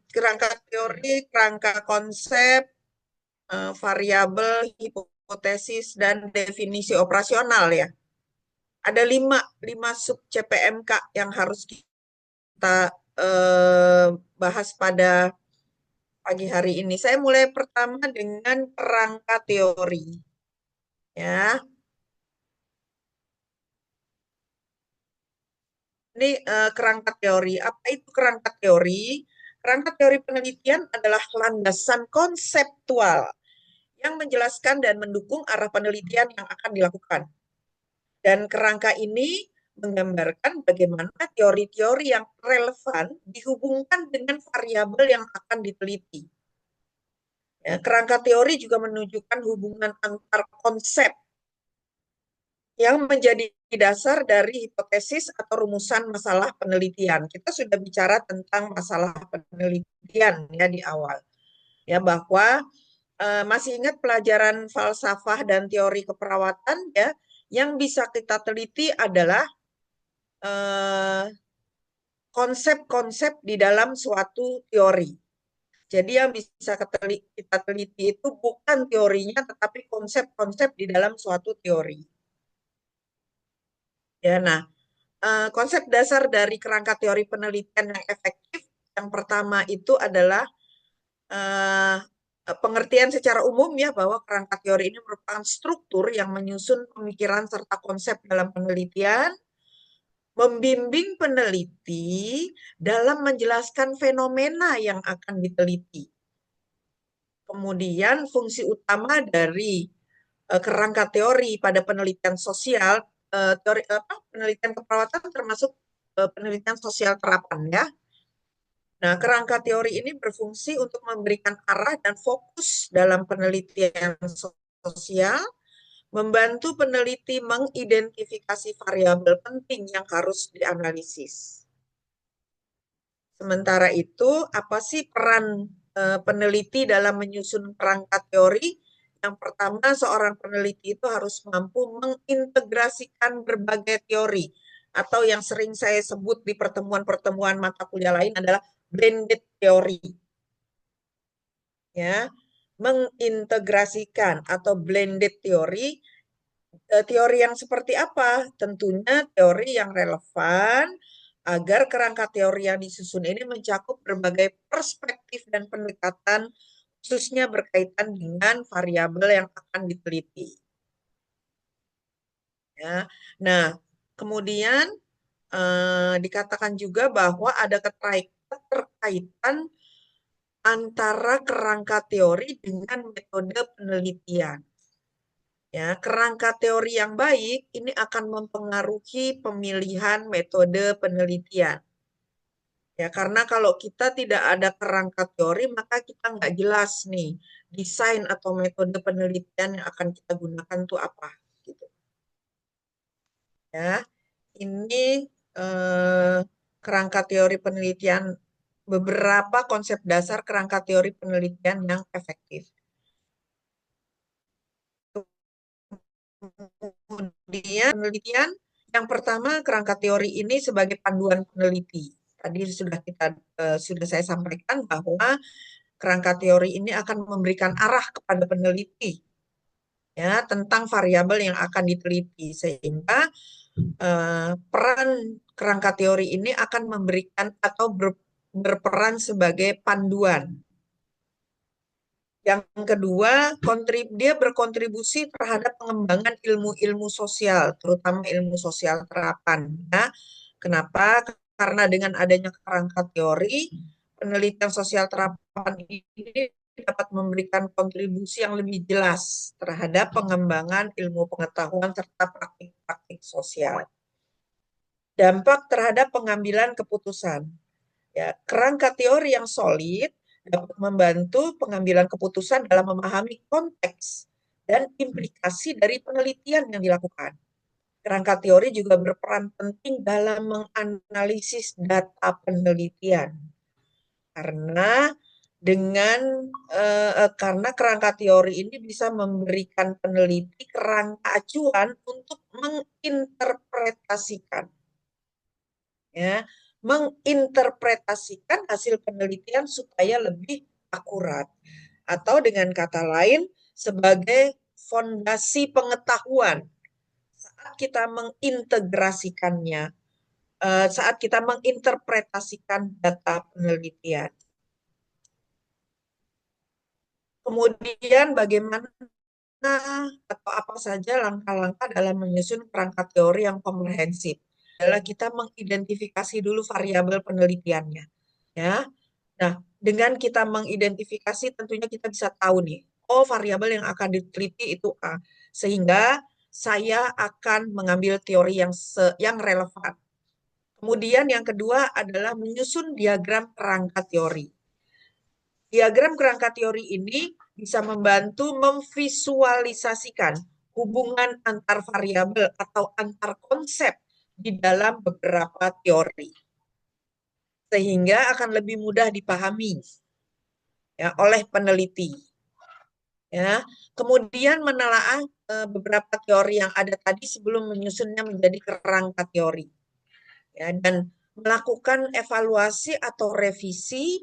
kerangka teori, kerangka konsep, variabel, hipotesis, dan definisi operasional ya. Ada lima sub CPMK yang harus kita bahas pada pagi hari ini. Saya mulai pertama dengan kerangka teori. Ya, ini kerangka teori. Apa itu kerangka teori? Kerangka teori penelitian adalah landasan konseptual yang menjelaskan dan mendukung arah penelitian yang akan dilakukan. Dan kerangka ini menggambarkan bagaimana teori-teori yang relevan dihubungkan dengan variabel yang akan diteliti. Ya, kerangka teori juga menunjukkan hubungan antar konsep yang menjadi dasar dari hipotesis atau rumusan masalah penelitian. Kita sudah bicara tentang masalah penelitian ya di awal. Ya, bahwa masih ingat pelajaran falsafah dan teori keperawatan ya, yang bisa kita teliti adalah konsep-konsep di dalam suatu teori. Jadi yang bisa kita teliti itu bukan teorinya, tetapi konsep-konsep di dalam suatu teori. Ya, nah, konsep dasar dari kerangka teori penelitian yang efektif, yang pertama itu adalah eh, pengertian secara umum ya bahwa kerangka teori ini merupakan struktur yang menyusun pemikiran serta konsep dalam penelitian, membimbing peneliti dalam menjelaskan fenomena yang akan diteliti. Kemudian fungsi utama dari kerangka teori pada penelitian sosial, penelitian keperawatan termasuk penelitian sosial terapan ya. Nah, kerangka teori ini berfungsi untuk memberikan arah dan fokus dalam penelitian sosial, membantu peneliti mengidentifikasi variabel penting yang harus dianalisis. Sementara itu, apa sih peran peneliti dalam menyusun kerangka teori? Yang pertama, seorang peneliti itu harus mampu mengintegrasikan berbagai teori, atau yang sering saya sebut di pertemuan-pertemuan mata kuliah lain adalah blended teori. Ya, mengintegrasikan atau blended teori. Teori yang seperti apa? Tentunya teori yang relevan agar kerangka teori yang disusun ini mencakup berbagai perspektif dan pendekatan khususnya berkaitan dengan variabel yang akan diteliti. Ya. Nah, kemudian dikatakan juga bahwa ada keterkaitan antara kerangka teori dengan metode penelitian. Ya, kerangka teori yang baik ini akan mempengaruhi pemilihan metode penelitian. Ya, karena kalau kita tidak ada kerangka teori, maka kita nggak jelas nih desain atau metode penelitian yang akan kita gunakan itu apa. Gitu. Ya, ini eh, kerangka teori penelitian, beberapa konsep dasar kerangka teori penelitian yang efektif. Kemudian penelitian yang pertama, kerangka teori ini sebagai panduan peneliti. Tadi sudah saya sampaikan bahwa kerangka teori ini akan memberikan arah kepada peneliti ya tentang variabel yang akan diteliti, sehingga peran kerangka teori ini akan memberikan atau berperan sebagai panduan. Yang kedua, dia berkontribusi terhadap pengembangan ilmu-ilmu sosial, terutama ilmu sosial terapan. Ya. Kenapa? Karena dengan adanya kerangka teori, penelitian sosial terapan ini dapat memberikan kontribusi yang lebih jelas terhadap pengembangan ilmu pengetahuan serta praktik-praktik sosial. Dampak terhadap pengambilan keputusan. Ya, kerangka teori yang solid dapat membantu pengambilan keputusan dalam memahami konteks dan implikasi dari penelitian yang dilakukan. Kerangka teori juga berperan penting dalam menganalisis data penelitian. Karena kerangka teori ini bisa memberikan peneliti kerangka acuan untuk menginterpretasikan, ya, menginterpretasikan hasil penelitian supaya lebih akurat. Atau dengan kata lain, sebagai fondasi pengetahuan saat kita mengintegrasikannya, saat kita menginterpretasikan data penelitian. Kemudian bagaimana atau apa saja langkah-langkah dalam menyusun kerangka teori yang komprehensif? Adalah kita mengidentifikasi dulu variabel penelitiannya, ya. Nah, dengan kita mengidentifikasi tentunya kita bisa tahu nih, oh variabel yang akan diteliti itu A, sehingga saya akan mengambil teori yang relevan. Kemudian yang kedua adalah menyusun diagram kerangka teori. Diagram kerangka teori ini bisa membantu memvisualisasikan hubungan antar variabel atau antar konsep di dalam beberapa teori, sehingga akan lebih mudah dipahami ya oleh peneliti. Ya, kemudian menelaah beberapa teori yang ada tadi sebelum menyusunnya menjadi kerangka teori. Ya, dan melakukan evaluasi atau revisi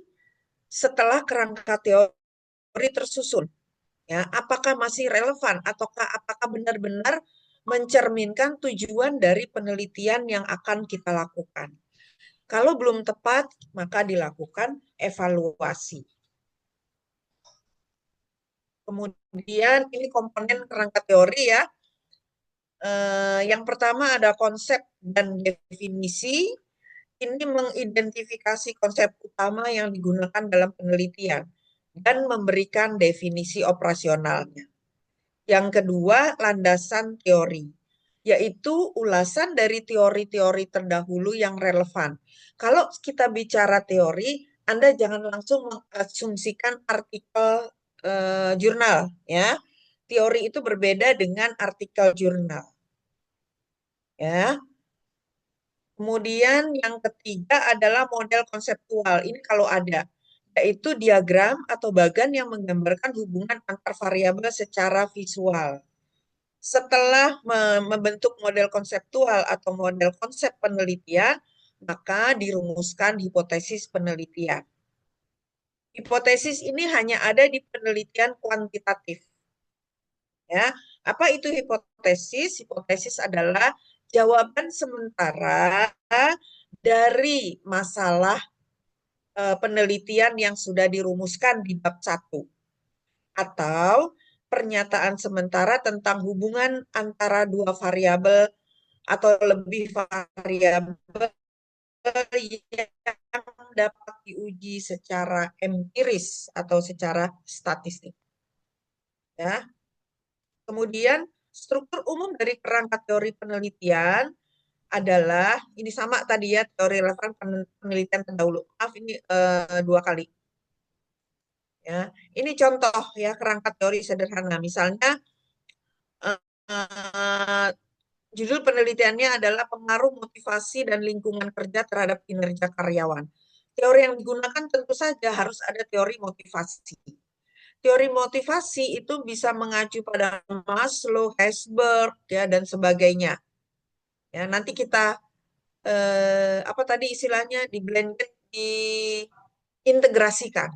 setelah kerangka teori tersusun. Ya, apakah masih relevan ataukah apakah benar-benar mencerminkan tujuan dari penelitian yang akan kita lakukan. Kalau belum tepat, maka dilakukan evaluasi. Kemudian ini komponen kerangka teori ya. Yang pertama ada konsep dan definisi. Ini mengidentifikasi konsep utama yang digunakan dalam penelitian dan memberikan definisi operasionalnya. Yang kedua, landasan teori, yaitu ulasan dari teori-teori terdahulu yang relevan. Kalau kita bicara teori, Anda jangan langsung mengasumsikan artikel jurnal, ya. Teori itu berbeda dengan artikel jurnal, ya. Kemudian yang ketiga adalah model konseptual. Ini kalau ada, yaitu diagram atau bagan yang menggambarkan hubungan antar variabel secara visual. Setelah membentuk model konseptual atau model konsep penelitian, maka dirumuskan hipotesis penelitian. Hipotesis ini hanya ada di penelitian kuantitatif. Ya, apa itu hipotesis? Hipotesis adalah jawaban sementara dari masalah penelitian yang sudah dirumuskan di bab 1 atau pernyataan sementara tentang hubungan antara dua variabel atau lebih variabel yang dapat diuji secara empiris atau secara statistik. Ya. Kemudian struktur umum dari kerangka teori penelitian adalah ini sama tadi ya, teori relevan penelitian terdahulu. Maaf ini 2 kali. Ya, ini contoh ya kerangka teori sederhana. Misalnya eh, judul penelitiannya adalah pengaruh motivasi dan lingkungan kerja terhadap kinerja karyawan. Teori yang digunakan tentu saja harus ada teori motivasi. Teori motivasi itu bisa mengacu pada Maslow, Herzberg, ya dan sebagainya. Ya, nanti kita apa tadi istilahnya di blended, diintegrasikan.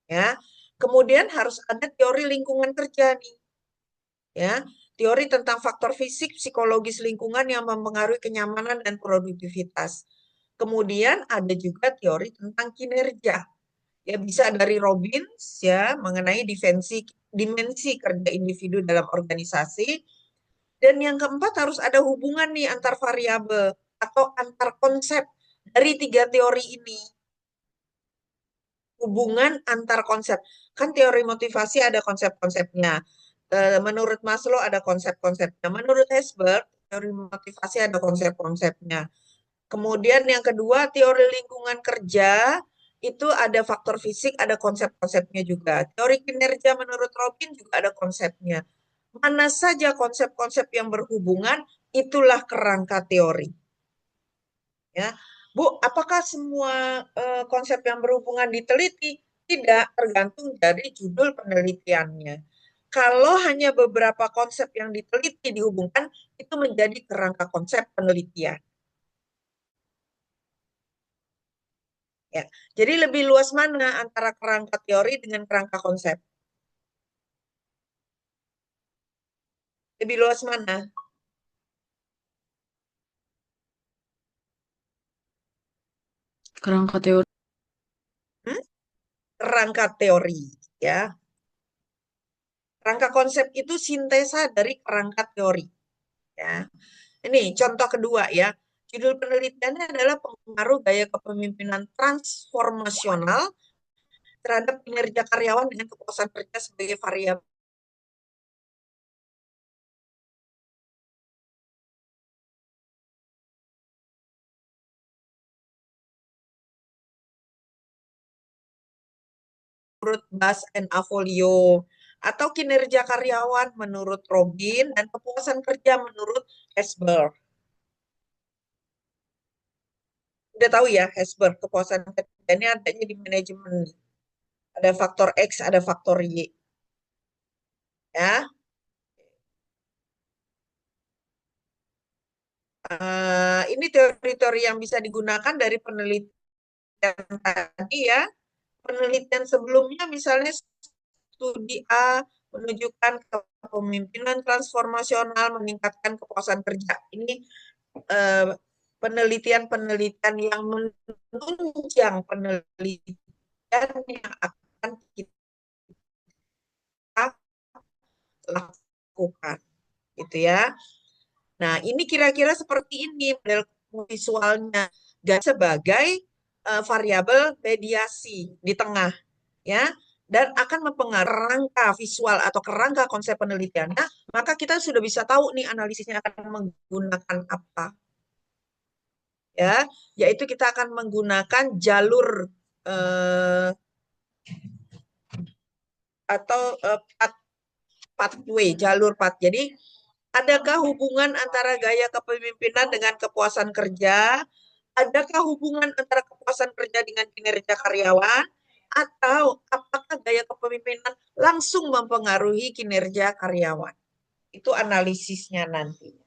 Ya, kemudian harus ada teori lingkungan kerja nih. Ya, teori tentang faktor fisik, psikologis lingkungan yang mempengaruhi kenyamanan dan produktivitas. Kemudian ada juga teori tentang kinerja. Ya, bisa dari Robbins ya mengenai dimensi kerja individu dalam organisasi. Dan yang keempat harus ada hubungan nih antar variabel atau antar konsep dari 3 teori ini. Hubungan antar konsep. Kan teori motivasi ada konsep-konsepnya. Menurut Maslow ada konsep-konsepnya. Menurut Herzberg, teori motivasi ada konsep-konsepnya. Kemudian yang kedua, teori lingkungan kerja itu ada faktor fisik, ada konsep-konsepnya juga. Teori kinerja menurut Robin juga ada konsepnya. Mana saja konsep-konsep yang berhubungan, itulah kerangka teori. Ya, Bu, apakah semua konsep yang berhubungan diteliti? Tidak, tergantung dari judul penelitiannya. Kalau hanya beberapa konsep yang diteliti dihubungkan, itu menjadi kerangka konsep penelitian. Ya. Jadi lebih luas mana antara kerangka teori dengan kerangka konsep? Lebih luas mana? Kerangka teori. Hmm? Kerangka teori, ya. Kerangka konsep itu sintesa dari kerangka teori, ya. Ini contoh kedua ya. Judul penelitiannya adalah pengaruh gaya kepemimpinan transformasional terhadap kinerja karyawan dengan kepuasan kerja sebagai variabel menurut Bas and Avolio, atau kinerja karyawan menurut Robin dan kepuasan kerja menurut Hesberg. Udah tahu ya, Hesberg, kepuasan kerja ini adanya di manajemen. Ada faktor X, ada faktor Y. Ya, ini teori-teori yang bisa digunakan dari penelitian tadi ya. Penelitian sebelumnya misalnya studi A menunjukkan kepemimpinan transformasional meningkatkan kepuasan kerja. Ini eh, penelitian-penelitian yang menunjang penelitian yang akan kita lakukan, gitu ya. Nah, ini kira-kira seperti ini model visualnya, sebagai variabel mediasi di tengah, ya, dan akan mempengaruhi kerangka visual atau kerangka konsep penelitiannya, maka kita sudah bisa tahu nih analisisnya akan menggunakan apa, ya, yaitu kita akan menggunakan jalur eh, atau pathway, jalur path. Jadi, adakah hubungan antara gaya kepemimpinan dengan kepuasan kerja? Adakah hubungan antara kepuasan kerja dengan kinerja karyawan? Atau apakah gaya kepemimpinan langsung mempengaruhi kinerja karyawan? Itu analisisnya nanti.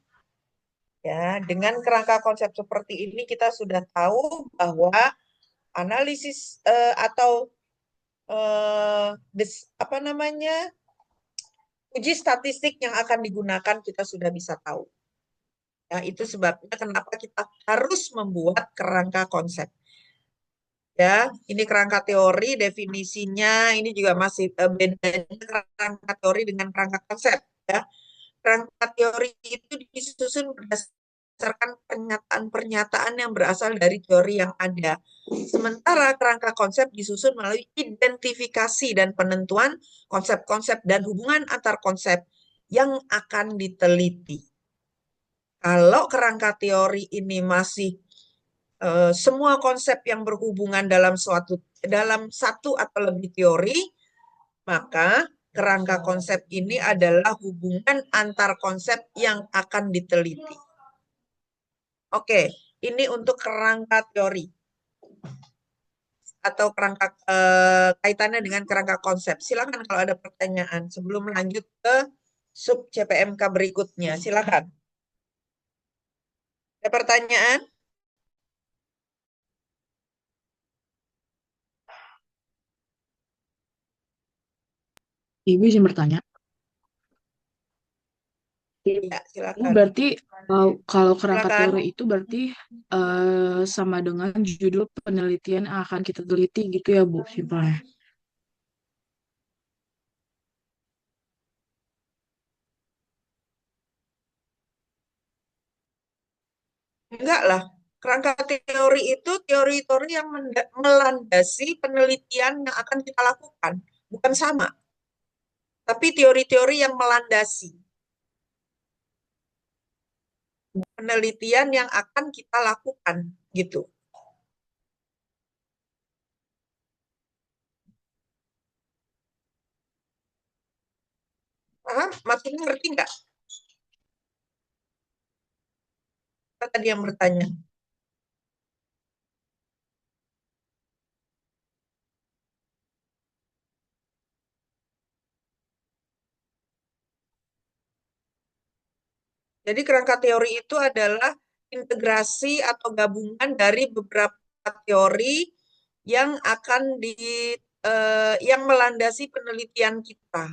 Ya, dengan kerangka konsep seperti ini kita sudah tahu bahwa analisis atau apa namanya, uji statistik yang akan digunakan kita sudah bisa tahu. Ya, itu sebabnya kenapa kita harus membuat kerangka konsep. Ya, ini kerangka teori definisinya ini juga masih bedanya kerangka teori dengan kerangka konsep ya. Kerangka teori itu disusun berdasarkan pernyataan-pernyataan yang berasal dari teori yang ada. Sementara kerangka konsep disusun melalui identifikasi dan penentuan konsep-konsep dan hubungan antar konsep yang akan diteliti. Kalau kerangka teori ini masih semua konsep yang berhubungan dalam satu atau lebih teori, maka kerangka konsep ini adalah hubungan antar konsep yang akan diteliti. Oke, ini untuk kerangka teori atau kerangka kaitannya dengan kerangka konsep. Silakan kalau ada pertanyaan sebelum lanjut ke sub CPMK berikutnya. Silakan. Ada pertanyaan? Ibu izin bertanya. Iya, Ibu silakan. berarti kalau kerangka Silakan. teori itu berarti sama dengan judul penelitian yang akan kita teliti gitu ya Bu, simpelnya. Enggak lah. Kerangka teori itu teori-teori yang melandasi penelitian yang akan kita lakukan. Bukan sama, tapi teori-teori yang melandasi penelitian yang akan kita lakukan, gitu. Paham? Maksudnya ngerti nggak? Apa tadi yang bertanya? Jadi kerangka teori itu adalah integrasi atau gabungan dari beberapa teori yang akan yang melandasi penelitian kita.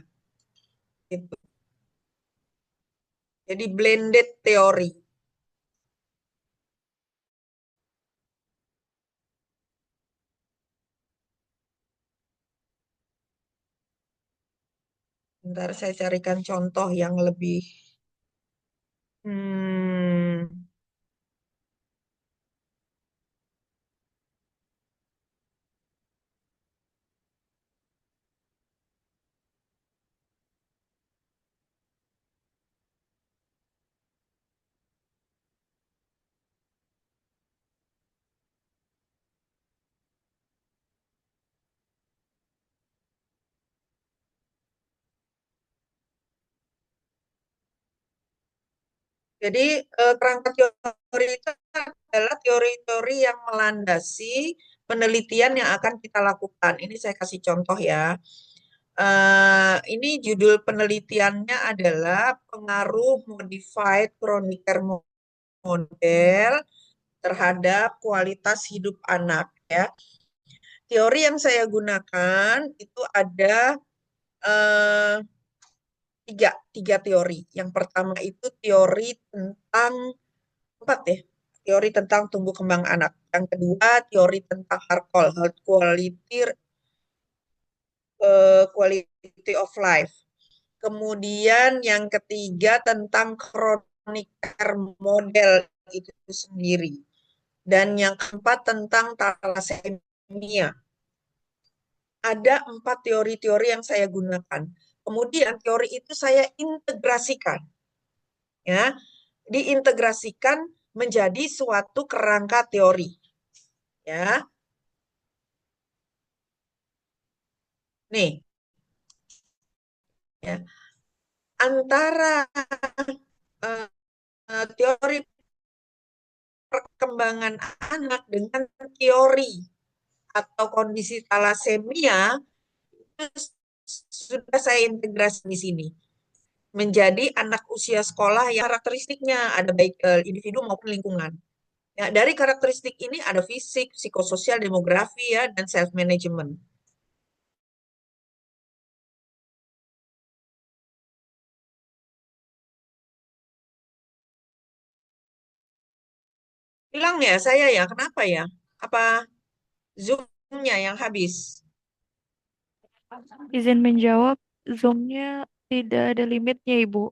Gitu. Jadi blended teori. Bentar saya carikan contoh yang lebih. Hmm, jadi kerangka teori itu adalah teori-teori yang melandasi penelitian yang akan kita lakukan. Ini saya kasih contoh ya. Ini judul penelitiannya adalah pengaruh modified chronicle model terhadap kualitas hidup anak ya. Teori yang saya gunakan itu ada eh, tiga teori. Yang pertama itu teori tentang empat ya, teori tentang tumbuh kembang anak. Yang kedua teori tentang HARCOL, Health Quality of Life. Kemudian yang ketiga tentang chronic care model itu sendiri. Dan yang keempat tentang thalassemia. Ada empat teori-teori yang saya gunakan. Kemudian teori itu saya integrasikan, ya, diintegrasikan menjadi suatu kerangka teori, ya. Nih, ya, antara uh, teori perkembangan anak dengan teori atau kondisi talasemia itu sudah saya integrasi di sini menjadi anak usia sekolah yang karakteristiknya ada baik individu maupun lingkungan. Ya, dari karakteristik ini ada fisik, psikososial, demografi ya, dan self management. Hilang ya saya ya, kenapa ya? Apa Zoom-nya yang habis? Izin menjawab, Zoom-nya tidak ada limitnya, Ibu.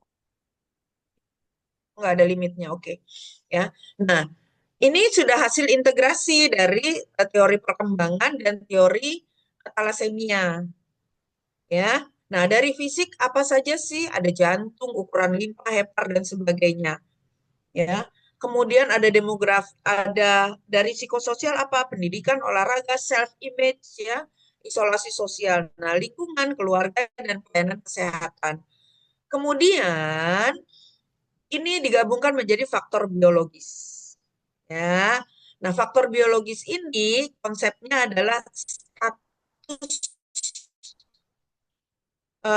Nggak ada limitnya, oke. Ya, nah ini sudah hasil integrasi dari teori perkembangan dan teori talasemia. Ya, nah dari fisik apa saja sih? Ada jantung, ukuran limpa, hepar dan sebagainya. Ya, kemudian ada demografi, ada dari psikososial apa? Pendidikan, olahraga, self image ya, isolasi sosial, nah lingkungan, keluarga dan pelayanan kesehatan. Kemudian ini digabungkan menjadi faktor biologis. Ya. Nah, faktor biologis ini konsepnya adalah status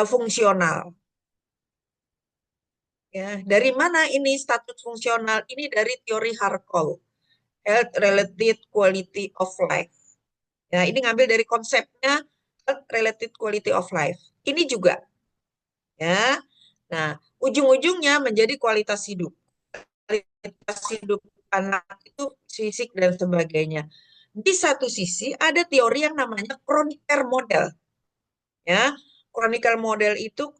fungsional. Ya, dari mana ini status fungsional? Ini dari teori Harkol, Health Related Quality of Life. Ya, ini ngambil dari konsepnya Health Related Quality of Life. Ini juga, ya. Nah, ujung-ujungnya menjadi kualitas hidup. Kualitas hidup anak itu fisik dan sebagainya. Di satu sisi ada teori yang namanya chronic care model. Ya, chronicle model itu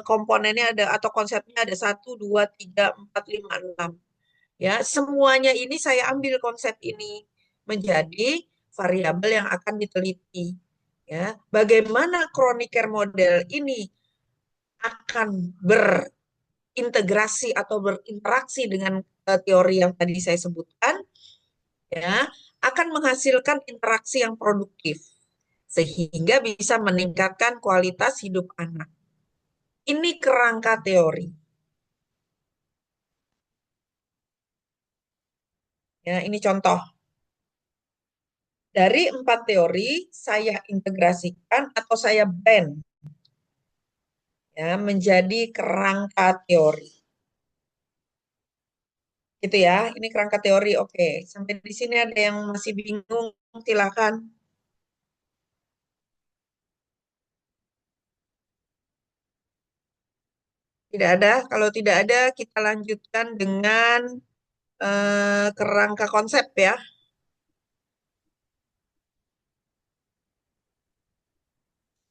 komponennya ada atau konsepnya ada satu, dua, tiga, empat, lima, enam. Ya, semuanya ini saya ambil konsep ini menjadi variabel yang akan diteliti. Ya, bagaimana chronicle model ini akan berintegrasi atau berinteraksi dengan teori yang tadi saya sebutkan, ya, akan menghasilkan interaksi yang produktif sehingga bisa meningkatkan kualitas hidup anak. Ini kerangka teori. Ya, ini contoh. Dari empat teori, saya integrasikan atau saya blend ya, menjadi kerangka teori. Gitu ya, ini kerangka teori. Oke, sampai di sini ada yang masih bingung, silakan. Tidak ada. Kalau tidak ada, kita lanjutkan dengan kerangka konsep ya.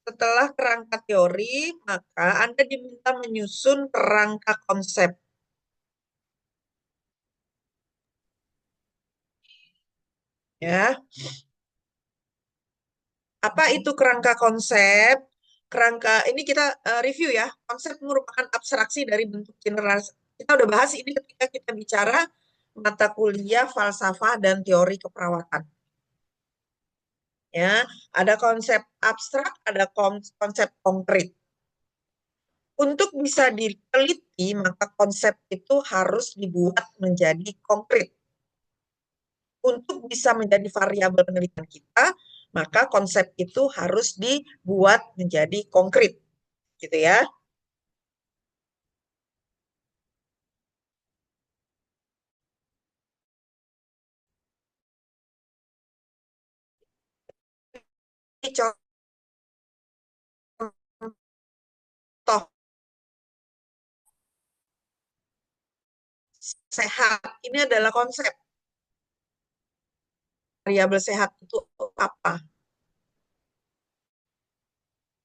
Setelah kerangka teori, maka Anda diminta menyusun kerangka konsep. Ya, apa itu kerangka konsep? Kerangka ini kita review ya. Konsep merupakan abstraksi dari bentuk general. Kita udah bahas ini ketika kita bicara mata kuliah falsafah dan teori keperawatan. Ya, ada konsep abstrak, ada konsep konkret. Untuk bisa diteliti, maka konsep itu harus dibuat menjadi konkret. Untuk bisa menjadi variabel penelitian kita, maka konsep itu harus dibuat menjadi konkret, gitu ya. Ini contoh sehat, ini adalah konsep. Variabel sehat itu apa?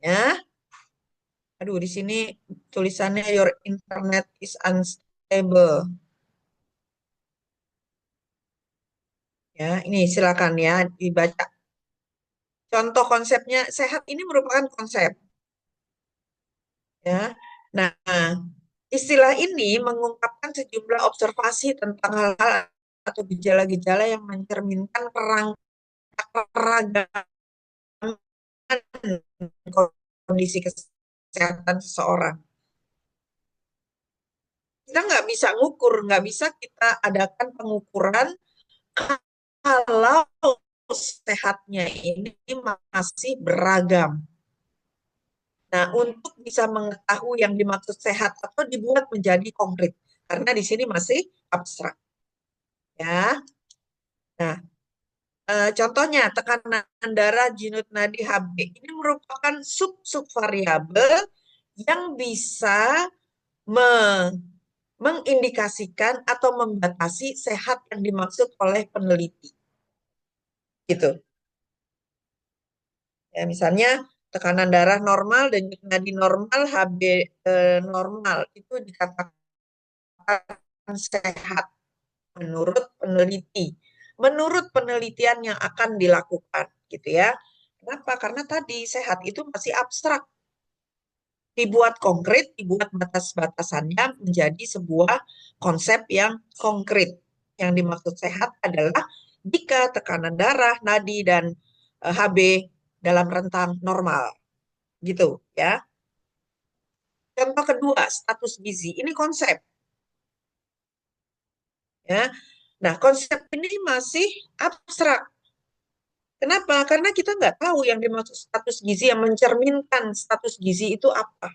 Ya, aduh di sini tulisannya your internet is unstable. Ya, ini silakan ya dibaca. Contoh konsepnya sehat ini merupakan konsep. Ya, nah istilah ini mengungkapkan sejumlah observasi tentang hal-hal atau gejala-gejala yang mencerminkan keragaman kondisi kesehatan seseorang. Kita nggak bisa ngukur, nggak bisa kita adakan pengukuran kalau sehatnya ini masih beragam. Nah, untuk bisa mengetahui yang dimaksud sehat atau dibuat menjadi konkret, karena di sini masih abstrak. Ya, nah contohnya tekanan darah, jinud nadi, HB ini merupakan sub-variabel yang bisa mengindikasikan atau membatasi sehat yang dimaksud oleh peneliti. Gitu. Ya, misalnya tekanan darah normal dan nadi normal, HB normal itu dikatakan sehat menurut peneliti. Menurut penelitian yang akan dilakukan, gitu ya. Kenapa? Karena tadi sehat itu masih abstrak. Dibuat konkret, dibuat batas-batasannya menjadi sebuah konsep yang konkret. Yang dimaksud sehat adalah jika tekanan darah, nadi, dan HB dalam rentang normal. Gitu ya. Contoh kedua, status gizi. Ini konsep. Ya. Nah, konsep ini masih abstrak. Kenapa? Karena kita nggak tahu yang dimaksud status gizi, yang mencerminkan status gizi itu apa.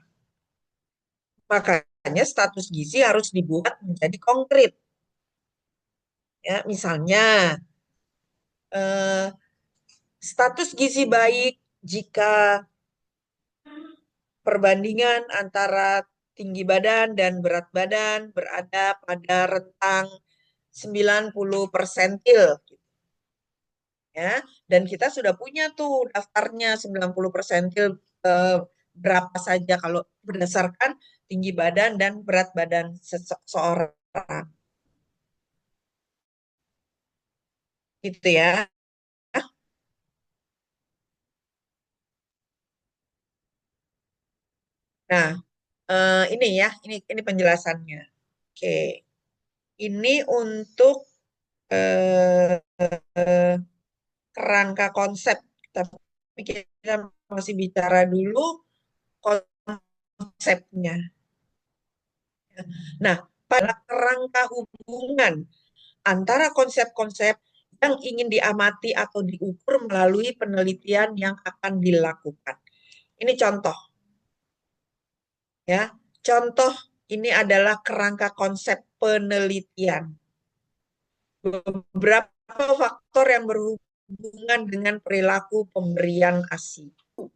Makanya status gizi harus dibuat menjadi konkret. Ya, misalnya eh, status gizi baik jika perbandingan antara tinggi badan dan berat badan berada pada rentang 90 persentil. Ya, dan kita sudah punya tuh daftarnya 90 persentil berapa saja kalau berdasarkan tinggi badan dan berat badan seseorang. Gitu ya. Nah, ini ya, ini penjelasannya. Oke, ini untuk eh, kerangka konsep. Tapi kita masih bicara dulu konsepnya. Nah, pada kerangka hubungan antara konsep-konsep yang ingin diamati atau diukur melalui penelitian yang akan dilakukan. Ini contoh ya. Contoh ini adalah kerangka konsep penelitian. Beberapa faktor yang berhubungan dengan perilaku pemberian ASI.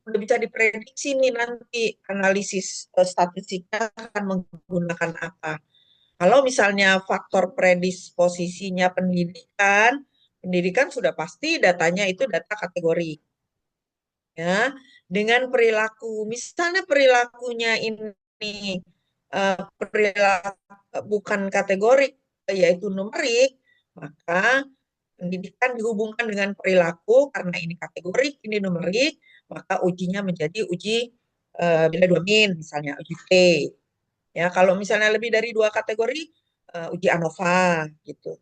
udah bisa diprediksi nih nanti analisis statistiknya akan menggunakan apa. Kalau misalnya faktor predisposisinya pendidikan, pendidikan sudah pasti datanya itu data kategori. Ya, dengan perilaku, misalnya perilakunya ini perilaku bukan kategorik, yaitu numerik, maka pendidikan dihubungkan dengan perilaku karena ini kategorik, ini numerik, maka ujinya menjadi uji bila dua min, misalnya uji T. Ya, kalau misalnya lebih dari dua kategori, uji ANOVA gitu.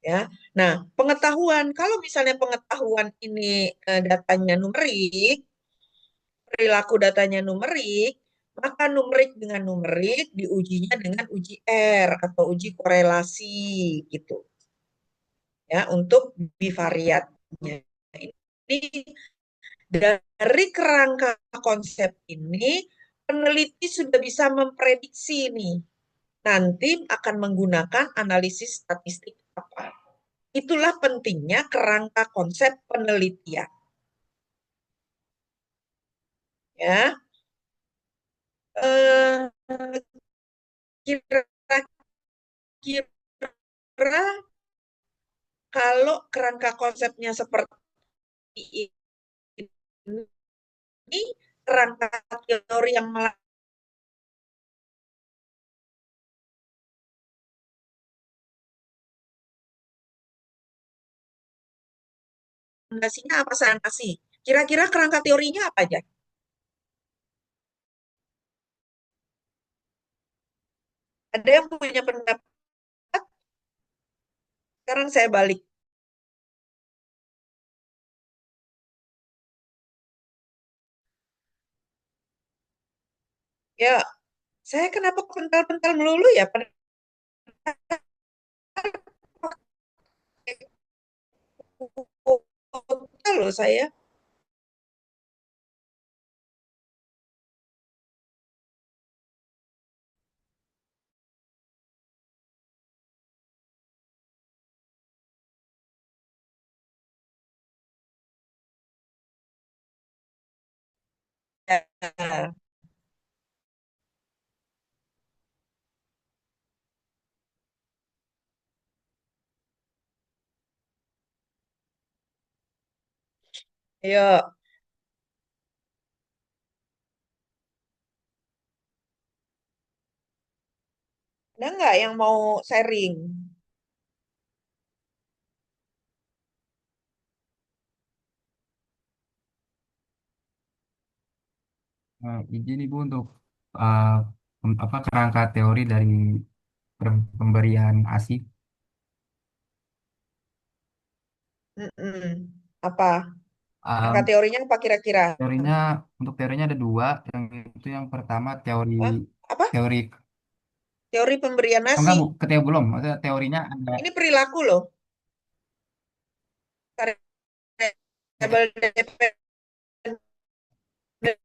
Ya, nah pengetahuan, kalau misalnya pengetahuan ini datanya numerik, perilaku datanya numerik, maka numerik dengan numerik diujinya dengan uji R atau uji korelasi gitu. Ya, untuk bivariatnya. Ini dari kerangka konsep ini peneliti sudah bisa memprediksi nih nanti akan menggunakan analisis statistik apa. Itulah pentingnya kerangka konsep penelitian. Ya, eh, kira-kira kalau kerangka konsepnya seperti ini, kerangka teori yang melandasinya apa sanasi? Kira-kira kerangka teorinya apa aja? Ada yang punya pendapat? Sekarang saya balik. Ya, saya kenapa pental-pental melulu ya? Padahal loh saya. Ya, yuk. Ada nggak yang mau sharing? Izin Ibu untuk uh, apa kerangka teori dari pemberian ASI. Mm-mm. Apa? Angka Um, teorinya apa kira-kira? teorinya untuk teorinya ada dua. Yang itu yang pertama teori Hah? Apa? teori Teori pemberian oh, enggak nasi. Bu, ketika belum. Maksudnya teorinya ada Ini perilaku loh. Variabel dependen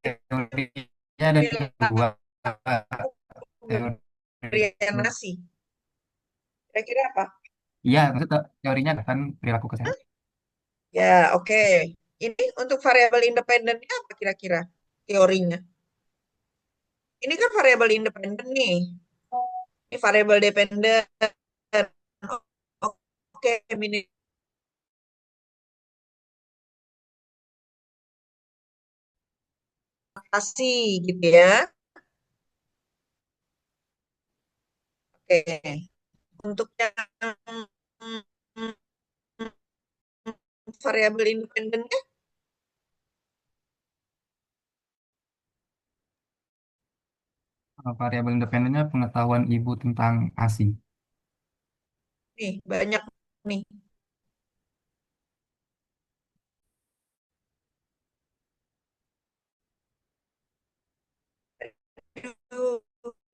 teorinya ada dua. perilaku Teori pemberian nasi. Kira-kira apa? iya, maksudnya teorinya kan perilaku Hah? kesehatan. Ya, oke. Ini untuk variabel independennya apa kira-kira teorinya? Ini kan variabel independen nih. Ini variabel dependen. Oke, minimalisasi gitu ya. Oke. Untuk yang variabel independennya, Variabel independennya pengetahuan Ibu tentang ASI. nih banyak nih. Aduh,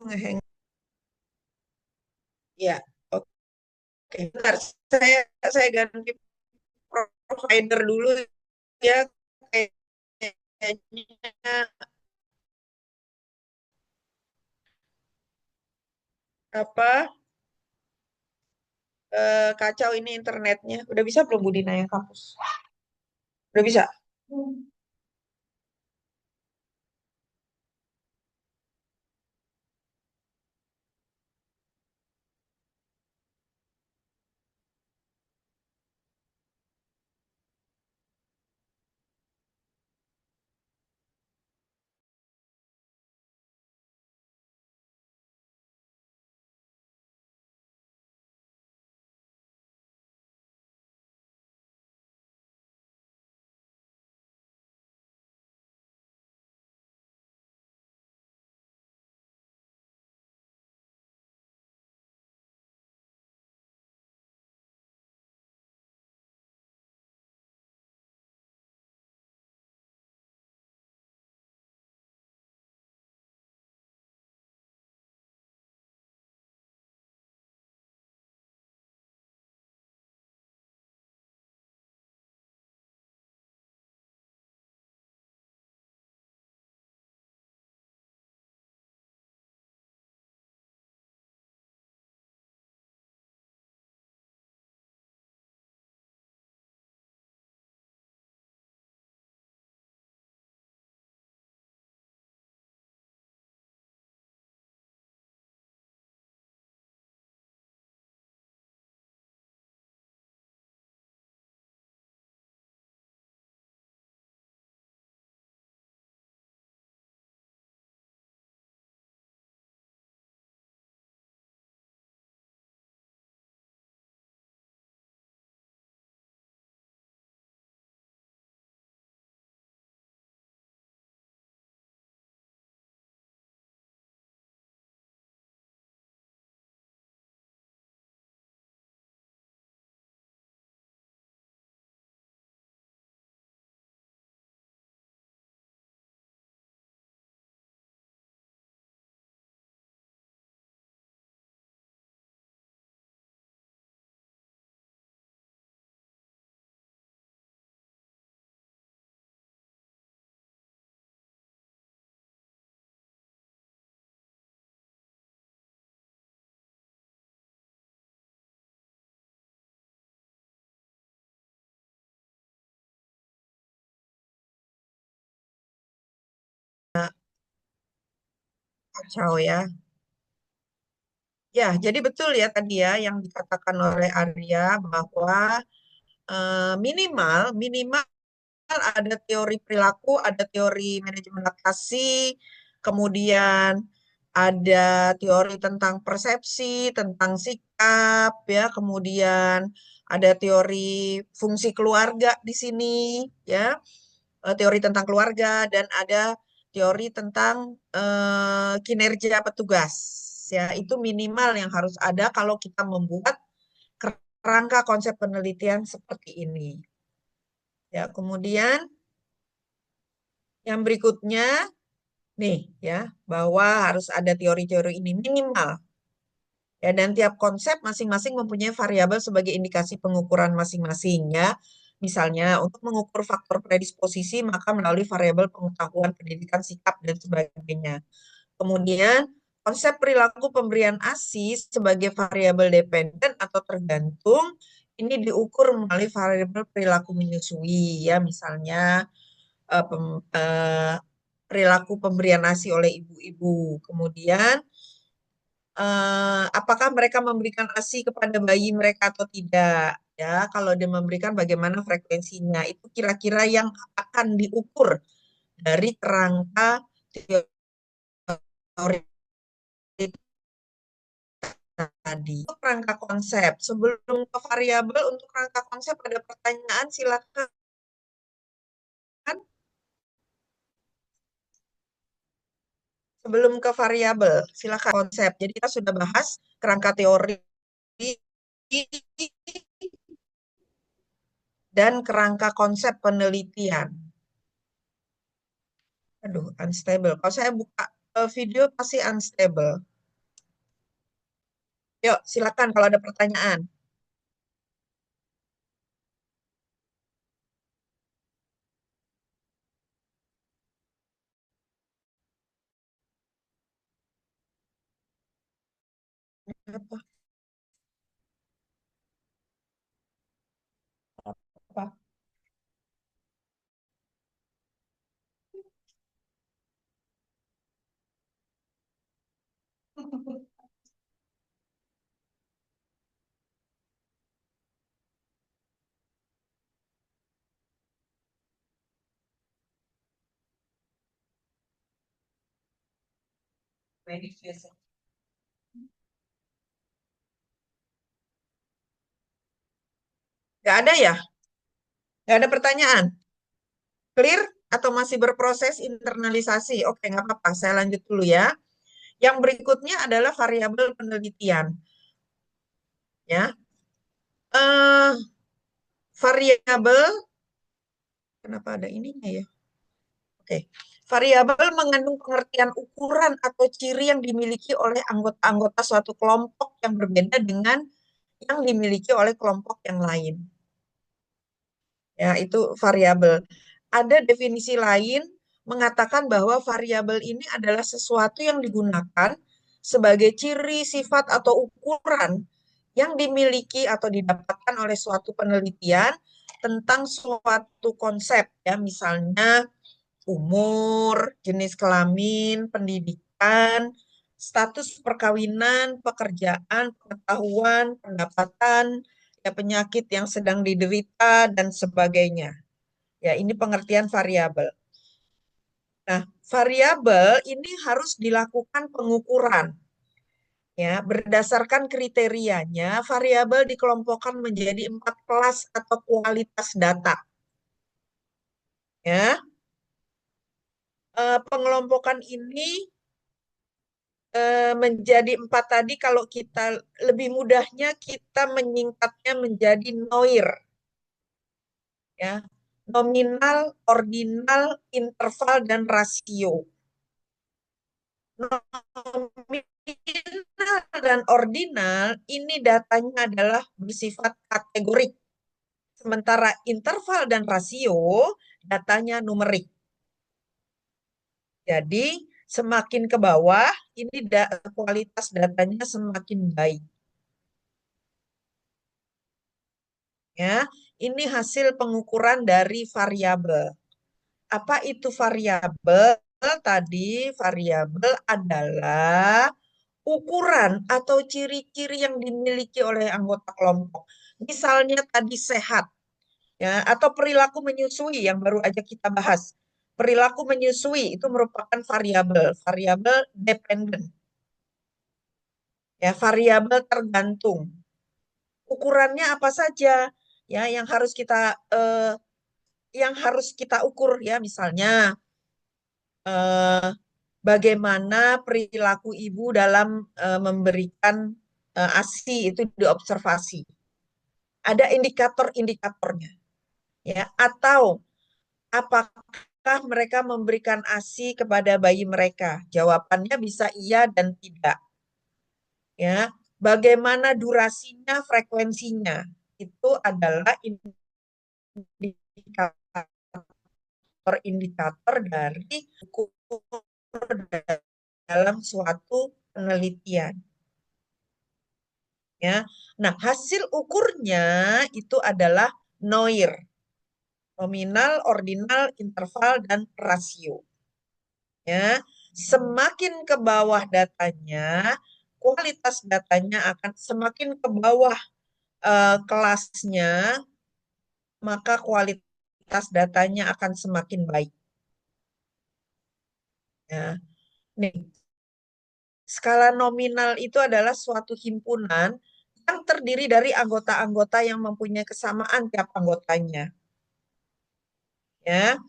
ngeheng. Ya, oke. Bentar, saya ganti provider dulu ya. Kayaknya apa kacau ini internetnya. Udah bisa belum Budina yang kampus? Udah bisa. Kacau ya. Ya, jadi betul ya tadi ya yang dikatakan oleh Arya bahwa minimal minimal ada teori perilaku, ada teori manajemen adaptasi, kemudian ada teori tentang persepsi, tentang sikap, ya, kemudian ada teori fungsi keluarga di sini, ya, teori tentang keluarga, dan ada teori tentang kinerja petugas. Ya, itu minimal yang harus ada kalau kita membuat kerangka konsep penelitian seperti ini. Ya, kemudian yang berikutnya nih ya, bahwa harus ada teori-teori ini minimal. Ya, dan tiap konsep masing-masing mempunyai variabel sebagai indikasi pengukuran masing-masing ya. Misalnya, untuk mengukur faktor predisposisi, maka melalui variabel pengetahuan pendidikan sikap dan sebagainya. Kemudian, konsep perilaku pemberian ASI sebagai variabel dependen atau tergantung, ini diukur melalui variabel perilaku menyusui ya, misalnya perilaku pemberian ASI oleh ibu-ibu. Kemudian, apakah mereka memberikan ASI kepada bayi mereka atau tidak? Ya, kalau dia memberikan, bagaimana frekuensinya? Itu kira-kira yang akan diukur dari kerangka teori tadi. Untuk kerangka konsep, sebelum ke variabel, untuk kerangka konsep ada pertanyaan, silakan. Sebelum ke variabel, silakan konsep. Jadi kita sudah bahas kerangka teori dan kerangka konsep penelitian. Aduh, unstable. Kalau saya buka video pasti unstable. Yuk, silakan kalau ada pertanyaan. Apa? Apa? Nggak ada ya? Nggak ada pertanyaan? Clear atau masih berproses internalisasi? Oke, nggak apa-apa. Saya lanjut dulu ya. Yang berikutnya adalah variabel penelitian. Ya, variabel, kenapa ada ininya ya? Oke, variabel mengandung pengertian ukuran atau ciri yang dimiliki oleh anggota-anggota suatu kelompok yang berbeda dengan yang dimiliki oleh kelompok yang lain. Ya, itu variabel. Ada definisi lain mengatakan bahwa variabel ini adalah sesuatu yang digunakan sebagai ciri, sifat, atau ukuran yang dimiliki atau didapatkan oleh suatu penelitian tentang suatu konsep, ya, misalnya umur, jenis kelamin, pendidikan, status perkawinan, pekerjaan, pengetahuan, pendapatan, ya, penyakit yang sedang diderita, dan sebagainya. Ya, ini pengertian variabel. Nah, variabel ini harus dilakukan pengukuran. Ya, berdasarkan kriterianya, variabel dikelompokkan menjadi 4 kelas atau kualitas data. Ya, pengelompokan ini menjadi 4 tadi. Kalau kita lebih mudahnya, kita menyingkatnya menjadi NOIR. Ya, nominal, ordinal, interval, dan rasio. Nominal dan ordinal ini datanya adalah bersifat kategorik. Sementara interval dan rasio datanya numerik. Jadi semakin ke bawah ini kualitas datanya semakin baik. Ya, ini hasil pengukuran dari variabel. Apa itu variabel? tadi variabel adalah ukuran atau ciri-ciri yang dimiliki oleh anggota kelompok. Misalnya tadi sehat, ya, atau perilaku menyusui yang baru aja kita bahas. Perilaku menyusui itu merupakan variabel dependen, ya, variabel tergantung. Ukurannya apa saja, ya, yang harus kita ukur, ya, misalnya eh, bagaimana perilaku ibu dalam memberikan ASI itu diobservasi. Ada indikator-indikatornya, ya, atau apakah mereka memberikan ASI kepada bayi mereka? Jawabannya bisa iya dan tidak, ya. Bagaimana durasinya, frekuensinya? Itu adalah indikator-indikator dari ukur dalam suatu penelitian, ya. Nah, hasil ukurnya itu adalah NOIR, nominal, ordinal, interval, dan rasio. Ya, semakin ke bawah datanya, kualitas datanya akan semakin ke bawah kelasnya, maka kualitas datanya akan semakin baik. Ya, nih, skala nominal itu adalah suatu himpunan yang terdiri dari anggota-anggota yang mempunyai kesamaan tiap anggotanya. Ya,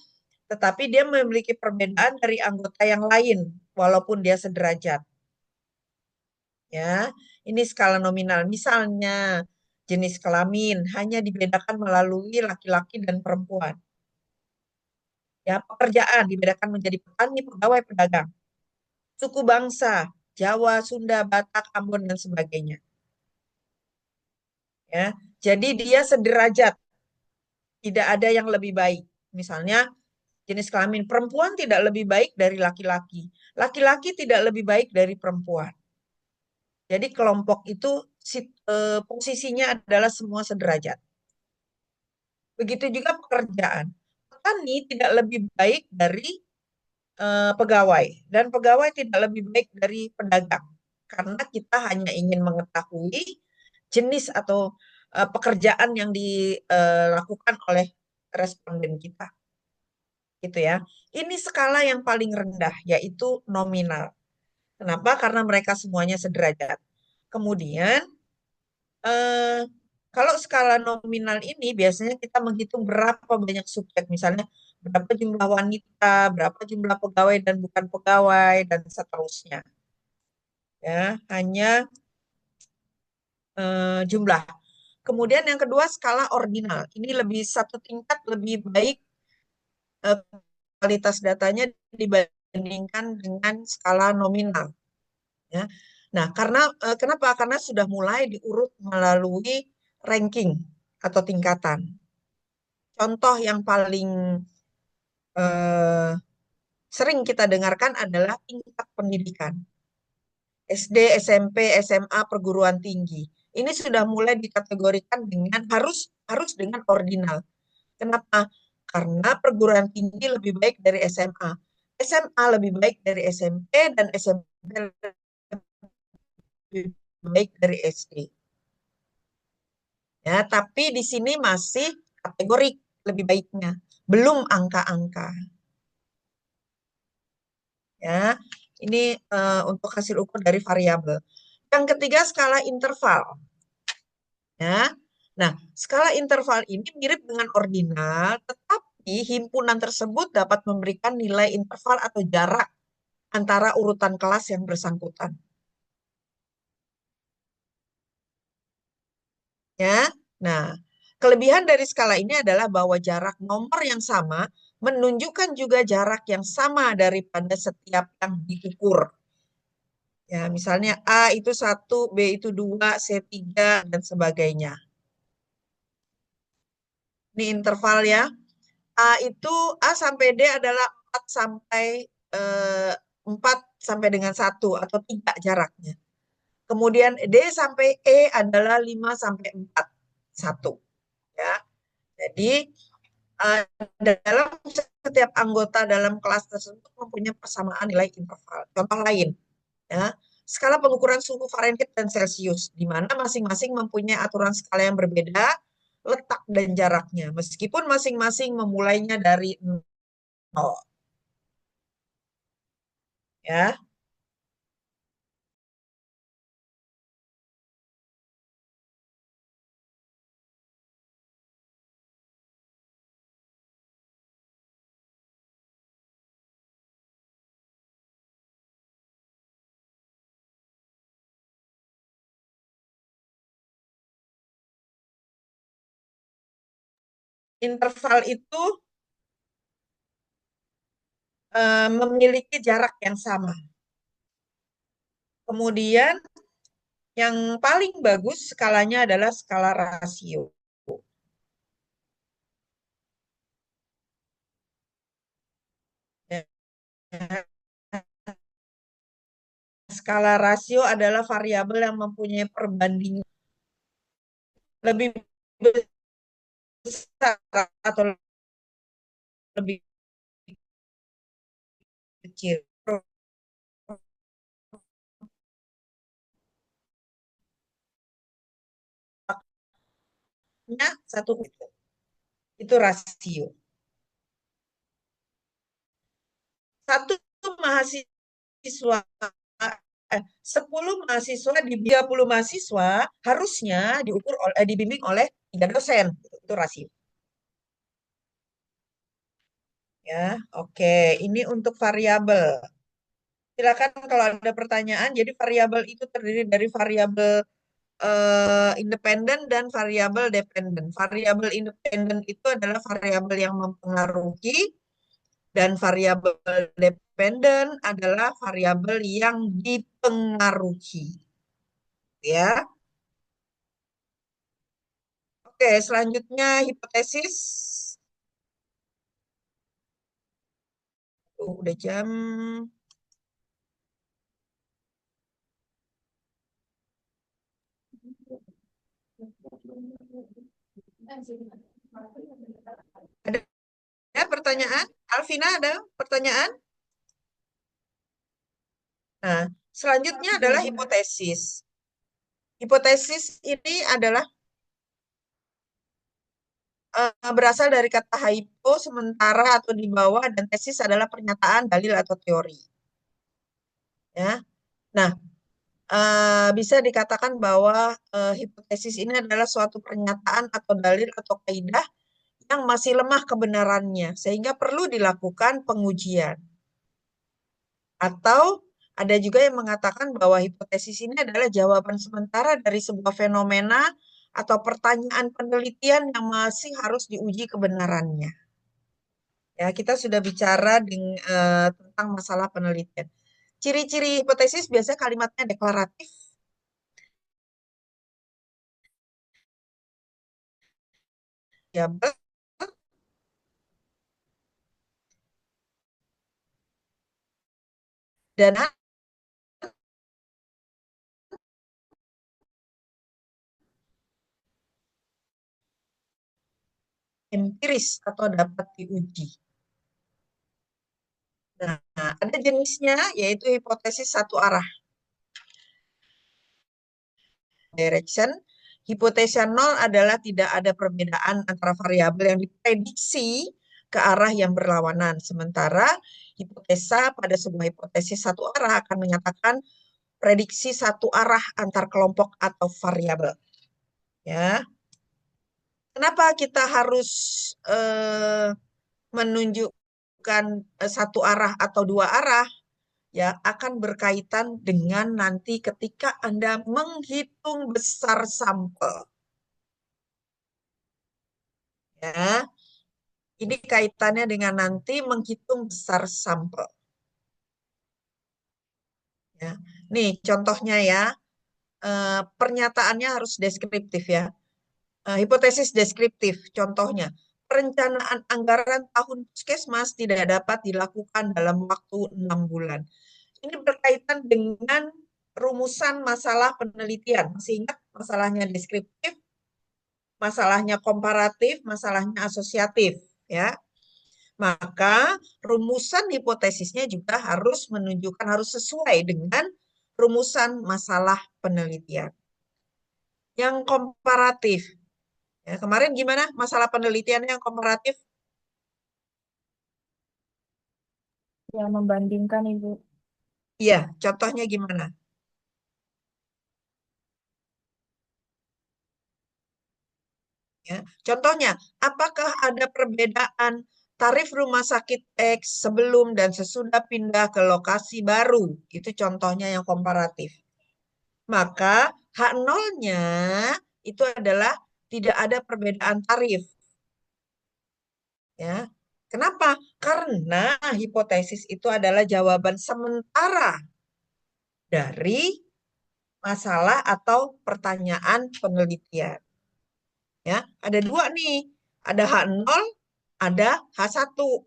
tetapi dia memiliki perbedaan dari anggota yang lain walaupun dia sederajat. Ya, ini skala nominal. Misalnya jenis kelamin hanya dibedakan melalui laki-laki dan perempuan. Ya, pekerjaan dibedakan menjadi petani, pegawai, pedagang. Suku bangsa, Jawa, Sunda, Batak, Ambon, dan sebagainya. Ya, jadi dia sederajat, tidak ada yang lebih baik. Misalnya jenis kelamin perempuan tidak lebih baik dari laki-laki, laki-laki tidak lebih baik dari perempuan. Jadi kelompok itu posisinya adalah semua sederajat. Begitu juga pekerjaan. Petani tidak lebih baik dari pegawai dan pegawai tidak lebih baik dari pedagang. Karena kita hanya ingin mengetahui jenis atau pekerjaan yang dilakukan oleh responden kita. Gitu ya. Ini skala yang paling rendah yaitu nominal. Kenapa? Karena mereka semuanya sederajat. Kemudian eh, kalau skala nominal ini biasanya kita menghitung berapa banyak subjek, misalnya berapa jumlah wanita, berapa jumlah pegawai dan bukan pegawai, dan seterusnya. Ya, hanya jumlah. Kemudian yang kedua skala ordinal. Ini lebih satu tingkat lebih baik eh, kualitas datanya dibandingkan dengan skala nominal. Ya. Nah, kenapa? Karena sudah mulai diurut melalui ranking atau tingkatan. Contoh yang paling eh, sering kita dengarkan adalah tingkat pendidikan. SD, SMP, SMA, perguruan tinggi. Ini sudah mulai dikategorikan dengan harus dengan ordinal. Kenapa? Karena perguruan tinggi lebih baik dari SMA. SMA lebih baik dari SMP dan SMP lebih baik dari SD. Ya, tapi di sini masih kategori lebih baiknya, belum angka-angka. Ya, ini untuk hasil ukur dari variabel. Yang ketiga skala interval. Ya, nah skala interval ini mirip dengan ordinal, tetapi himpunan tersebut dapat memberikan nilai interval atau jarak antara urutan kelas yang bersangkutan. Ya, nah kelebihan dari skala ini adalah bahwa jarak nomor yang sama menunjukkan juga jarak yang sama daripada setiap yang diukur. Ya, misalnya A itu 1, B itu 2, C 3, dan sebagainya. Ini interval ya. A sampai D adalah 4 sampai 4 sampai dengan 1 atau 3 jaraknya. Kemudian D sampai E adalah 5 sampai 4, 1. Ya. Jadi dalam setiap anggota dalam kelas tersebut mempunyai persamaan nilai interval. Contoh lain, ya, skala pengukuran suhu Fahrenheit dan Celcius, di mana masing-masing mempunyai aturan skala yang berbeda, letak dan jaraknya, meskipun masing-masing memulainya dari 0. Ya, interval itu memiliki jarak yang sama. Kemudian yang paling bagus skalanya adalah skala rasio. Ya. Skala rasio adalah variabel yang mempunyai perbandingan lebih besar atau lebih kecil. Satu itu rasio. Satu mahasiswa 10 mahasiswa di 30 mahasiswa harusnya dibimbing oleh 3 dosen. Itu rasio. Ya, oke. Ini untuk variabel. Silakan kalau ada pertanyaan. Jadi variabel itu terdiri dari variabel independen dan variabel dependen. Variabel independen itu adalah variabel yang mempengaruhi, dan variabel dependen adalah variabel yang dipengaruhi. Ya. Oke, selanjutnya hipotesis. Udah jam. Ada pertanyaan? Alvina, ada pertanyaan? Nah, selanjutnya adalah hipotesis. Hipotesis ini adalah berasal dari kata hypo, sementara atau di bawah, dan tesis adalah pernyataan, dalil, atau teori. Ya. Nah, bisa dikatakan bahwa hipotesis ini adalah suatu pernyataan atau dalil atau kaidah yang masih lemah kebenarannya, sehingga perlu dilakukan pengujian. Atau ada juga yang mengatakan bahwa hipotesis ini adalah jawaban sementara dari sebuah fenomena atau pertanyaan penelitian yang masih harus diuji kebenarannya. Ya, kita sudah bicara tentang masalah penelitian. Ciri-ciri hipotesis biasanya kalimatnya deklaratif, ya, dan empiris atau dapat diuji. Nah, ada jenisnya, yaitu hipotesis satu arah, direction. Hipotesa nol adalah tidak ada perbedaan antara variabel yang diprediksi ke arah yang berlawanan. Sementara hipotesa pada sebuah hipotesis satu arah akan menyatakan prediksi satu arah antar kelompok atau variabel. Ya. Kenapa kita harus menunjukkan satu arah atau dua arah? Ya, akan berkaitan dengan nanti ketika Anda menghitung besar sampel. Ya, ini kaitannya dengan nanti menghitung besar sampel. Ya, nih contohnya ya, pernyataannya harus deskriptif ya. Hipotesis deskriptif, contohnya, perencanaan anggaran tahun Puskesmas tidak dapat dilakukan dalam waktu 6 bulan. Ini berkaitan dengan rumusan masalah penelitian. Masih ingat masalahnya deskriptif, masalahnya komparatif, masalahnya asosiatif, ya. Maka rumusan hipotesisnya juga harus menunjukkan, harus sesuai dengan rumusan masalah penelitian. Yang komparatif. Ya, kemarin gimana masalah penelitian yang komparatif? Ya, membandingkan Ibu. Iya, contohnya gimana? Ya, contohnya, apakah ada perbedaan tarif rumah sakit X sebelum dan sesudah pindah ke lokasi baru? Itu contohnya yang komparatif. Maka H0-nya itu adalah tidak ada perbedaan tarif. Ya. Kenapa? Karena hipotesis itu adalah jawaban sementara dari masalah atau pertanyaan penelitian. Ya, ada dua nih. Ada H0, ada H1.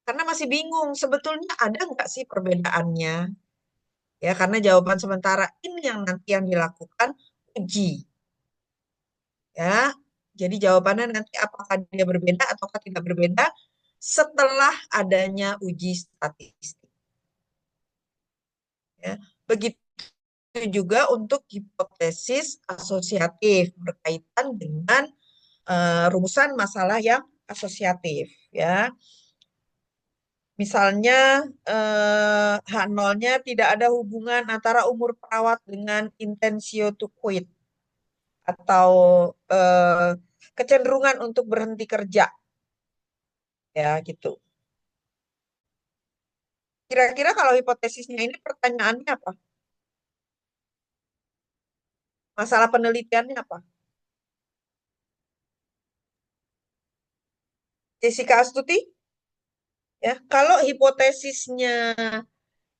Karena masih bingung, sebetulnya ada nggak sih perbedaannya? Ya, karena jawaban sementara ini yang nanti yang dilakukan uji. Ya, jadi jawabannya nanti apakah dia berbeda ataukah tidak berbeda setelah adanya uji statistik. Ya, begitu juga untuk hipotesis asosiatif berkaitan dengan rumusan masalah yang asosiatif. Ya, misalnya H0-nya tidak ada hubungan antara umur perawat dengan intensio to quit atau eh, kecenderungan untuk berhenti kerja, ya gitu. Kira-kira kalau hipotesisnya ini pertanyaannya apa? Masalah penelitiannya apa? Jessica Astuti, ya. Kalau hipotesisnya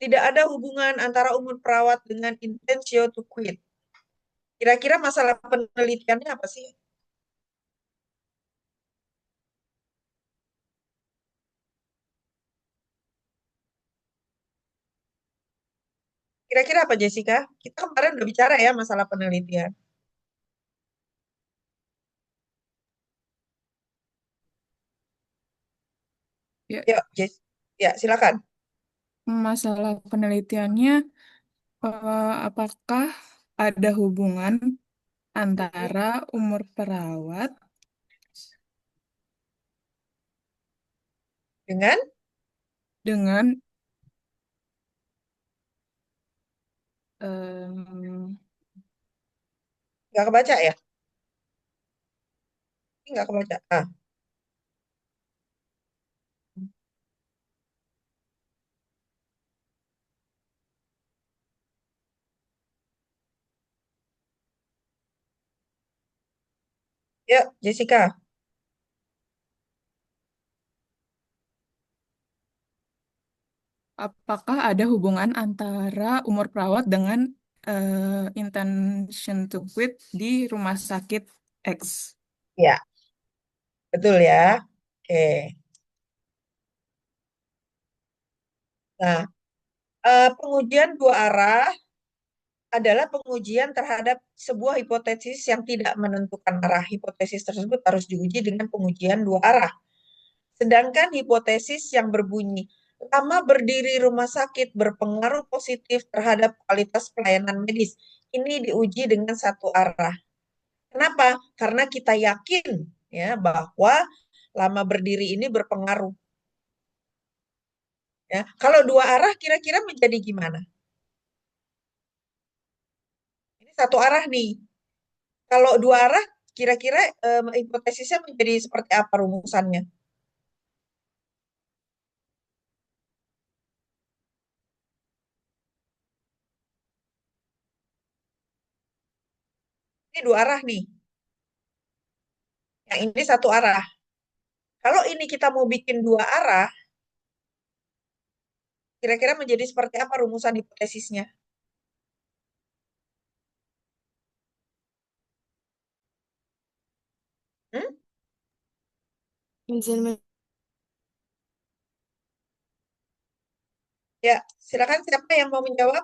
tidak ada hubungan antara umur perawat dengan intensio to quit, kira-kira masalah penelitiannya apa sih? Kira-kira apa Jessica? Kita kemarin udah bicara ya masalah penelitian. Ya, Yuk, ya silakan. masalah penelitiannya, apakah ada hubungan antara umur perawat Dengan dengan em, nggak kebaca ya? Ini nggak kebaca. Ah, yuk Jessica. apakah ada hubungan antara umur perawat dengan intention to quit di rumah sakit X? Ya, betul ya. Oke. Nah, pengujian dua arah adalah pengujian terhadap sebuah hipotesis yang tidak menentukan arah. Hipotesis tersebut harus diuji dengan pengujian dua arah. Sedangkan hipotesis yang berbunyi lama berdiri rumah sakit berpengaruh positif terhadap kualitas pelayanan medis. Ini diuji dengan satu arah. Kenapa? Karena kita yakin ya bahwa lama berdiri ini berpengaruh. Ya, kalau dua arah kira-kira menjadi gimana? Ini satu arah nih. Kalau dua arah, kira-kira hipotesisnya menjadi seperti apa rumusannya? Ini dua arah nih. Yang ini satu arah. Kalau ini kita mau bikin dua arah, kira-kira menjadi seperti apa rumusan hipotesisnya? Hmm? Izin Ya, silakan siapa yang mau menjawab?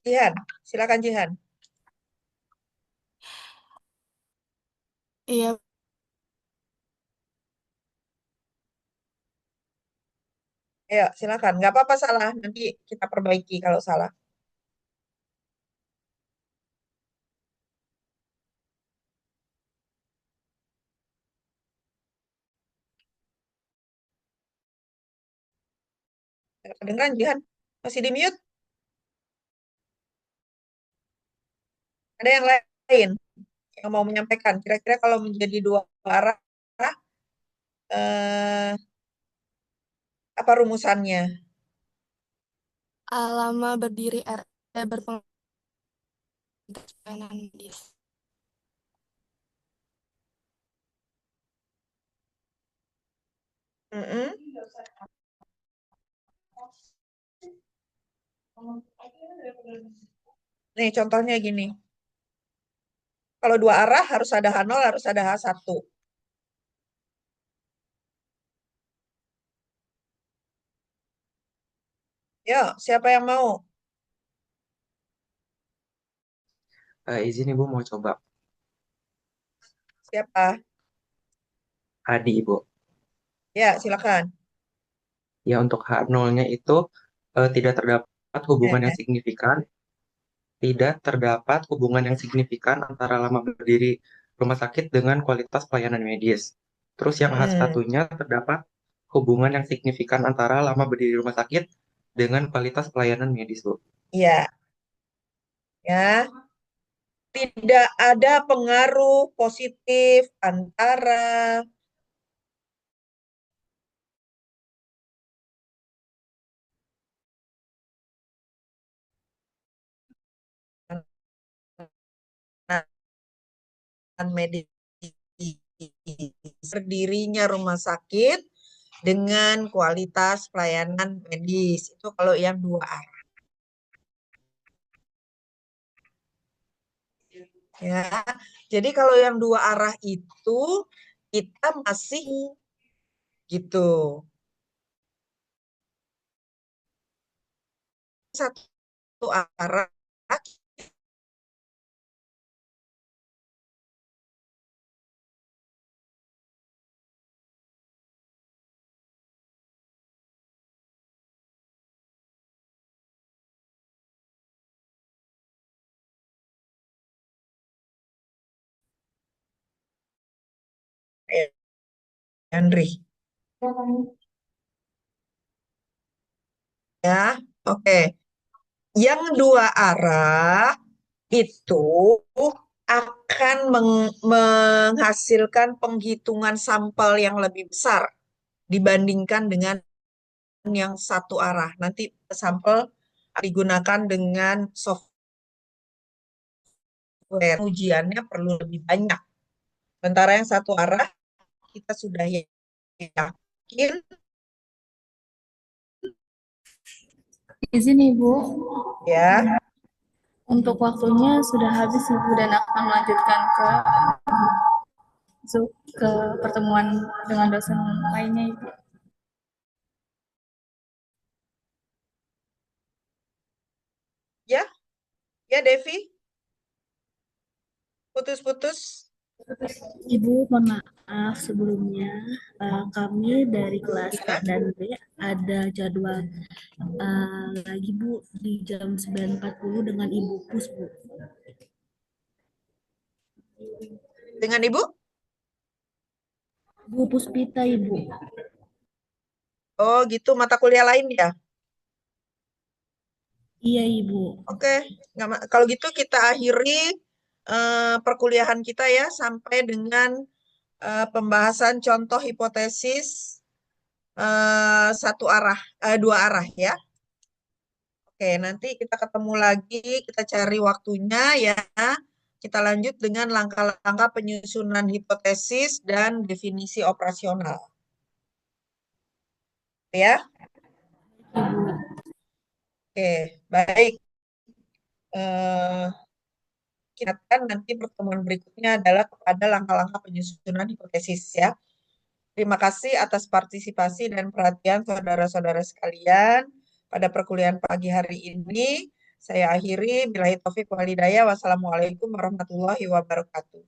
Jihan, silakan Jihan. Iya, Ayo, silakan. Nggak apa-apa salah. Nanti kita perbaiki kalau salah. Nggak kedengeran, Jihan. Masih di mute? Ada yang lain yang mau menyampaikan? Kira-kira kalau menjadi dua arah, eh, apa rumusannya? lama berdiri berpengaruh pelayanan medis. Mm-mm. Nih, contohnya gini. Kalau dua arah harus ada H0, harus ada H1. Yo, siapa yang mau? Izin Ibu mau coba. Siapa? Adi Ibu. Ya, silakan. Ya untuk H0-nya itu tidak terdapat hubungan yang Eh, signifikan, tidak terdapat hubungan yang signifikan antara lama berdiri rumah sakit dengan kualitas pelayanan medis. Terus yang mm, H1-nya terdapat hubungan yang signifikan antara lama berdiri rumah sakit dengan kualitas pelayanan medis, Bu. ya, ya. Tidak ada pengaruh positif antara medis berdirinya rumah sakit dengan kualitas pelayanan medis. Itu kalau yang dua arah. Ya. Jadi kalau yang dua arah itu kita masih gitu. Satu arah Henry. Ya, oke. Yang dua arah itu akan menghasilkan penghitungan sampel yang lebih besar dibandingkan dengan yang satu arah. Nanti sampel digunakan dengan software. Ujiannya perlu lebih banyak. Sementara yang satu arah kita sudah yakin Izin Ibu, ya. untuk waktunya sudah habis Ibu dan akan melanjutkan ke pertemuan dengan dosen lainnya Ibu. Ya, ya Devi, putus-putus. Ibu, mohon maaf sebelumnya, kami dari kelas A dan B ada jadwal lagi Bu di jam 9.40 dengan Ibu Pus Bu. Dengan Ibu? Bu Puspita Ibu. Oh gitu, mata kuliah lain ya? Iya Ibu. Oke, kalau gitu kita akhiri perkuliahan kita ya sampai dengan pembahasan contoh hipotesis satu arah, dua arah ya. Oke, nanti kita ketemu lagi, kita cari waktunya ya. Kita lanjut dengan langkah-langkah penyusunan hipotesis dan definisi operasional. Ya, oke, baik. Eh, kita akan nanti pertemuan berikutnya adalah kepada langkah-langkah penyusunan hipotesis ya. Terima kasih atas partisipasi dan perhatian saudara-saudara sekalian pada perkuliahan pagi hari ini. Saya akhiri. Billahi taufik wal hidayah. Wassalamualaikum warahmatullahi wabarakatuh.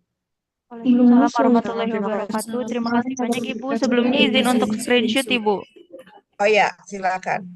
Waalaikumsalam warahmatullahi wabarakatuh. Terima kasih banyak Ibu. Sebelumnya izin untuk screenshot Ibu. Oh ya, silakan.